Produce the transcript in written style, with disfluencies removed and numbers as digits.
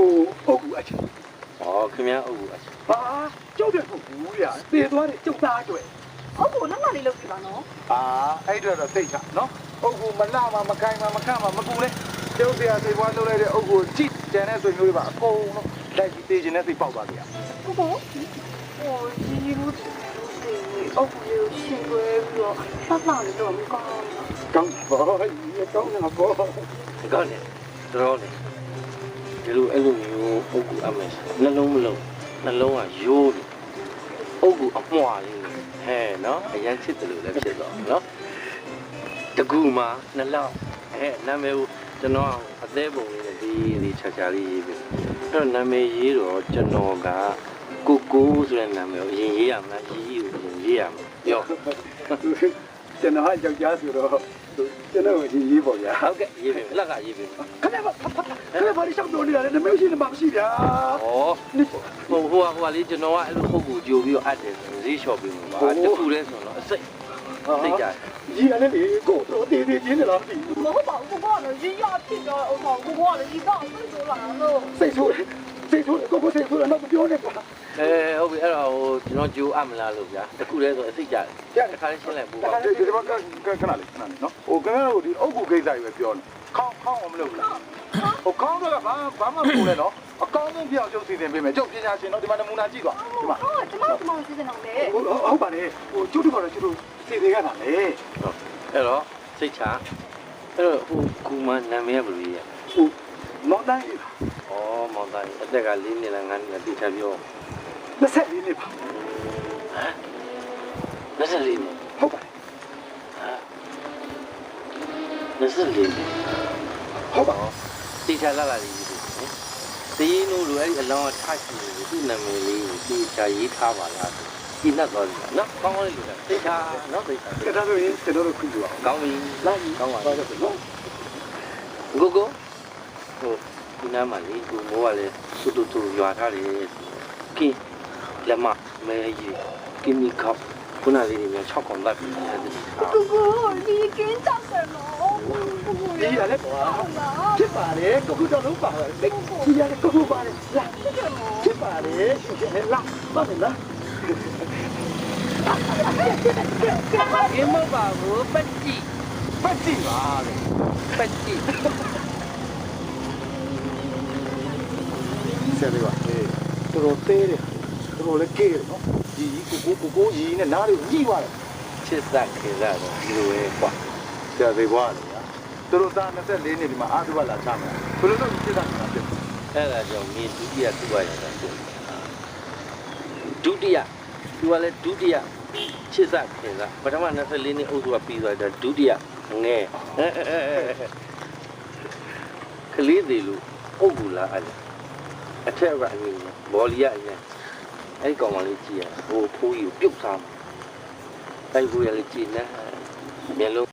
အုပ်ကူအချင်းဟောခင်ဗျားအုပ်ကူအချင်းဟာကျုပ်တဲ့ကိုဘူးရတေသွားတယ်ကျုပ်သားအတွက်ဟုတ်ကိုလက်မလေးလုပ်ပြပါနော်ဟာအဲ့အတွက်တော့သိချနော်အုပ်ကူမလှမမခိုင်မခန့်မမကူလဲကျုပ်တရားစိတ်ပွားလုပ်လိုက်တဲ့အုပ်ကူကြည့်ကျန်တဲ့ဆွေမျိုးတွေပါအကုန်လုံးလိုက်ပြီးတေးခြင်းနဲ့သိပေါက်သွားကြရဟုတ်ကိုဟိုဒီလိုအုပ်ကူလေးရှင်ွယ်ပြီးတော့ပတ်လာလို့တော့မကောင်းကောင်းပါကောင်းနေတာပေါ့ကောင်းတယ်တော်တယ်ဒီလိုအဲ့လိုမျိုးအုပ်ကူအမယ်နှလုံးမလုံးနှလုံးကရိုးတယ်အုပ်ကူအမွှာလေးဟဲ့နော်အရင်ချစ်တယ်လို့လည်းဖြစ်တော့နော်တကူမှာနှလောက်နာမည်ကိုကျွန်တော်အသေးပုံလေးနဲ့ဒီချာချာလေးရေးပြီအဲ့တော့နာမည်ရေးတော့ကျွန်တော်ကကိုဆိုတဲ့နာမည်ကိုအရင်ရေးရမလားရေးကိုရေးရမှာပြောကျွန်တော်ကယောက်ျားဆိုတော့ကျွန်တော်ကိုရေးပေါ့ဗျာဟုတ်ကဲ့ရေးပြီလက်ကရေးပြီခဏပါဘာလို့ရှောက်ပြောနေတာလဲနမေရှိနေမှာမရှိဗျာဩဟိုလေးကျွန်တော်ကအဲ့လိုပုတ်ကူကြိုပြီးတော့အပ်တယ်ဈေးလျှော့ပြီးမှာပါတခုလဲဆိုတော့အစိတ်သိကြကြီးရတဲ့လေကိုတော့တေးသေးချင်းနေလားပြီမဟုတ်ပါဘူးကိုကတော့ရေးရဖြစ်တော့ဟိုကိုကလည်းဒီတော့စိတ်ဆိုးလာလို့စိတ်ဆိုးကိုစိတ်ဆိုးတော့မပြောနဲ့ကွာဟုတ်ပြီအဲ့တော့ဟိုကျွန်တော်ကြိုးအမလားလို့ဗျာတခုလဲဆိုအစိတ်ကြတယ်တခါလေးရှင်းလိုက်ပို့ပါဒီမှာခဏလေးနော်ဟိုကနေ့ဒီအုပ်ကူကိစ္စကြီးပဲပြောနေခေါင်းအောင်မလုပ်လားဟိုခေါင်းတော့ဘာမှမပူလဲနော်အကောင်းဆုံးပြောင်းကျုပ်စီစဉ်ပေးမယ်ကျုပ်ပညာရှင်နော်ဒီမှာနမူနာကြည့်ပါဒီမှာဟုတ်ကျွန်တော်စီစဉ်အောင်လေဟုတ်ပါလေဟိုကျုပ်တို့ကတော့ကျုပ်တို့စီစဉ်ရတာလေအဲ့တော့စိတ်ချအဲ့တော့ဟိုကူမနာမည်ကဘယ်လိုလဲဟိုမောင်တိုင်းမောင်တိုင်းအသက်က4နှစ်လား5နှစ်လားတိကျပြော24နှစ်ပါဟမ်24နှစ်ဟုတ်ပါတယ်24နှစ်ဟုတ်ပါတိကျလာလေးဒီနိုးလိုအဲ့ဒီအလောင်းကထားရှိနေသူ့နာမည်လေးကိုတိကျရေးထားပါလားဒီနဲ့တော့နော်ကောင်းကောင်းလေးလို့တိကျနော်တိကျဒါဆိုရင်ကျွန်တော်တို့ခွင့်ပြုအောင်ကောင်းပြီလာပြီကောင်းပါပြီနော်ကိုဟိုဒီနာမလေးကိုမိုးကလည်းစွတ်တူရွာထားတယ်ကင်းလက်မမဲကြီးကင်းမီကောက်ခုနလေးတွေများ6កောင်တက်ပြီးတယ်ကိုဒီကင်းတောက်တယ်နော်ဒီရလဲဖြစ်ပါလေကိုတော့လုံးပါပဲဒီရလဲကိုပါလေလာဖြစ်ပါလေလာပါမယ်လားဒီမပါဘူးပက်တီပါလေပက်တီဆရာလေးပါတော်သေးတယ်တော်လည်းကဲတယ်နော်ဒီကိုကြီးနဲ့နားလေးညှိသွားတယ်ချစ်သက်ခေစားတော့ဒီလိုပဲကွာဆရာသေးဘွားလေတော်သား24နှစ်ဒီမှာအာသုဘလာချမယ်ဘယ်လိုလုပ်ချစ်သက်တာဖြစ်အဲ့ဒါကြောင့်ဒီဒုတိယသူ့ရရတာဖြစ်ဒုတိယသူကလည်းဒုတိယချစ်သက်ခေစားပထမ24နှစ်အုပ်စုကပြီးသွားတယ်ဒုတိယငယ်ကလေးတွေလို့အုပ်ကူလာအဲ့အထက်ကအမြင်ဘောလီယာအရင်အဲ့ကောင်မလေးကြည့်ရဟိုဖိုးကြီးကိုပြုတ်စားတိုက်ဖို့ရလေကြည်နေမျက်လုံး